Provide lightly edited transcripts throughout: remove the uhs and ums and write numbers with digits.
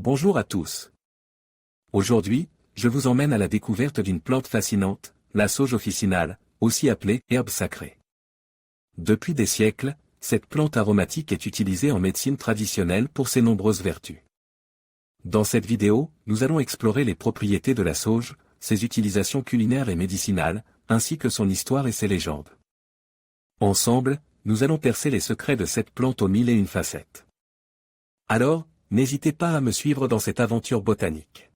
Bonjour à tous. Aujourd'hui, je vous emmène à la découverte d'une plante fascinante, la sauge officinale, aussi appelée herbe sacrée. Depuis des siècles, cette plante aromatique est utilisée en médecine traditionnelle pour ses nombreuses vertus. Dans cette vidéo, nous allons explorer les propriétés de la sauge, ses utilisations culinaires et médicinales, ainsi que son histoire et ses légendes. Ensemble, nous allons percer les secrets de cette plante aux mille et une facettes. Alors, n'hésitez pas à me suivre dans cette aventure botanique.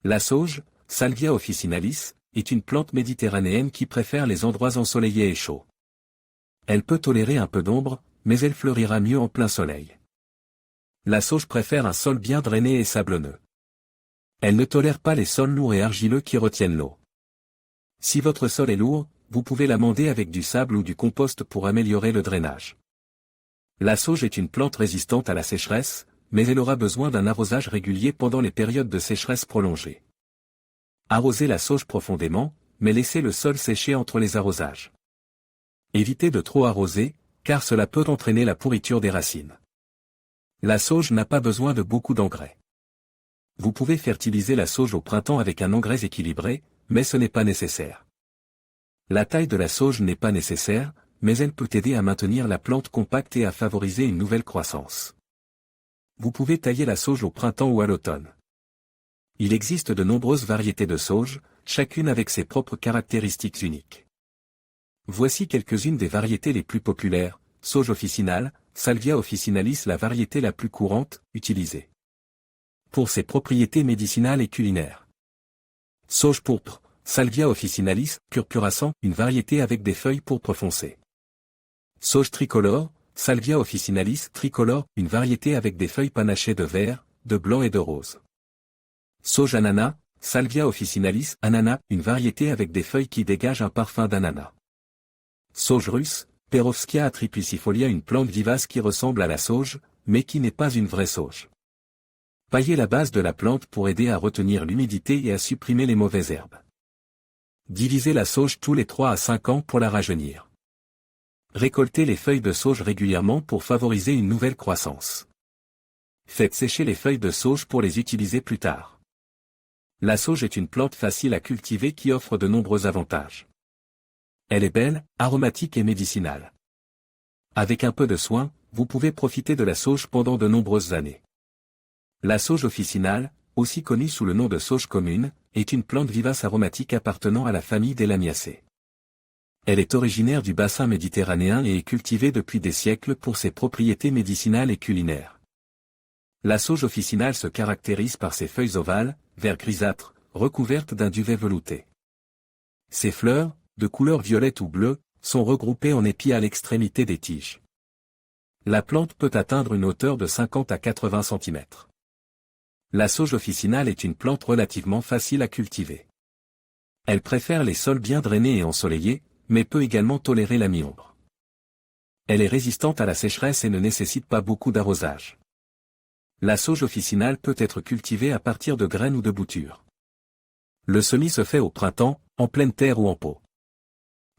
La sauge, Salvia officinalis, est une plante méditerranéenne qui préfère les endroits ensoleillés et chauds. Elle peut tolérer un peu d'ombre, mais elle fleurira mieux en plein soleil. La sauge préfère un sol bien drainé et sablonneux. Elle ne tolère pas les sols lourds et argileux qui retiennent l'eau. Si votre sol est lourd, vous pouvez l'amender avec du sable ou du compost pour améliorer le drainage. La sauge est une plante résistante à la sécheresse, mais elle aura besoin d'un arrosage régulier pendant les périodes de sécheresse prolongée. Arrosez la sauge profondément, mais laissez le sol sécher entre les arrosages. Évitez de trop arroser, car cela peut entraîner la pourriture des racines. La sauge n'a pas besoin de beaucoup d'engrais. Vous pouvez fertiliser la sauge au printemps avec un engrais équilibré, mais ce n'est pas nécessaire. La taille de la sauge n'est pas nécessaire, mais elle peut aider à maintenir la plante compacte et à favoriser une nouvelle croissance. Vous pouvez tailler la sauge au printemps ou à l'automne. Il existe de nombreuses variétés de sauge, chacune avec ses propres caractéristiques uniques. Voici quelques-unes des variétés les plus populaires: sauge officinale, Salvia officinalis, la variété la plus courante, utilisée pour ses propriétés médicinales et culinaires. Sauge pourpre, Salvia officinalis, purpurascent, une variété avec des feuilles pourpre foncées. Sauge tricolore, Salvia officinalis tricolore, une variété avec des feuilles panachées de vert, de blanc et de rose. Sauge ananas, Salvia officinalis ananas, une variété avec des feuilles qui dégagent un parfum d'ananas. Sauge russe, Perovskia atripicifolia, une plante vivace qui ressemble à la sauge, mais qui n'est pas une vraie sauge. Paillez la base de la plante pour aider à retenir l'humidité et à supprimer les mauvaises herbes. Divisez la sauge tous les 3 à 5 ans pour la rajeunir. Récoltez les feuilles de sauge régulièrement pour favoriser une nouvelle croissance. Faites sécher les feuilles de sauge pour les utiliser plus tard. La sauge est une plante facile à cultiver qui offre de nombreux avantages. Elle est belle, aromatique et médicinale. Avec un peu de soin, vous pouvez profiter de la sauge pendant de nombreuses années. La sauge officinale, aussi connue sous le nom de sauge commune, est une plante vivace aromatique appartenant à la famille des Lamiaceae. Elle est originaire du bassin méditerranéen et est cultivée depuis des siècles pour ses propriétés médicinales et culinaires. La sauge officinale se caractérise par ses feuilles ovales, vert grisâtre, recouvertes d'un duvet velouté. Ses fleurs, de couleur violette ou bleue, sont regroupées en épis à l'extrémité des tiges. La plante peut atteindre une hauteur de 50 à 80 cm. La sauge officinale est une plante relativement facile à cultiver. Elle préfère les sols bien drainés et ensoleillés, mais peut également tolérer la mi-ombre. Elle est résistante à la sécheresse et ne nécessite pas beaucoup d'arrosage. La sauge officinale peut être cultivée à partir de graines ou de boutures. Le semis se fait au printemps, en pleine terre ou en pot.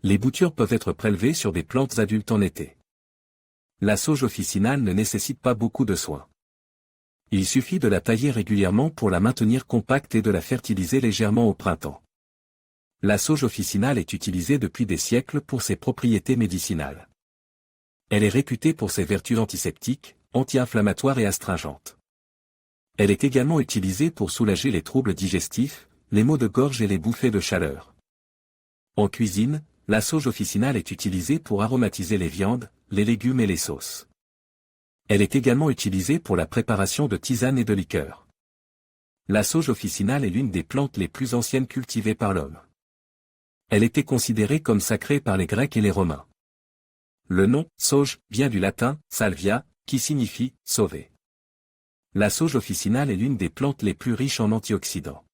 Les boutures peuvent être prélevées sur des plantes adultes en été. La sauge officinale ne nécessite pas beaucoup de soins. Il suffit de la tailler régulièrement pour la maintenir compacte et de la fertiliser légèrement au printemps. La sauge officinale est utilisée depuis des siècles pour ses propriétés médicinales. Elle est réputée pour ses vertus antiseptiques, anti-inflammatoires et astringentes. Elle est également utilisée pour soulager les troubles digestifs, les maux de gorge et les bouffées de chaleur. En cuisine, la sauge officinale est utilisée pour aromatiser les viandes, les légumes et les sauces. Elle est également utilisée pour la préparation de tisanes et de liqueurs. La sauge officinale est l'une des plantes les plus anciennes cultivées par l'homme. Elle était considérée comme sacrée par les Grecs et les Romains. Le nom, sauge, vient du latin, salvia, qui signifie « sauver ». La sauge officinale est l'une des plantes les plus riches en antioxydants.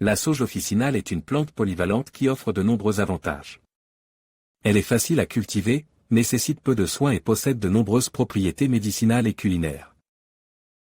La sauge officinale est une plante polyvalente qui offre de nombreux avantages. Elle est facile à cultiver, nécessite peu de soins et possède de nombreuses propriétés médicinales et culinaires.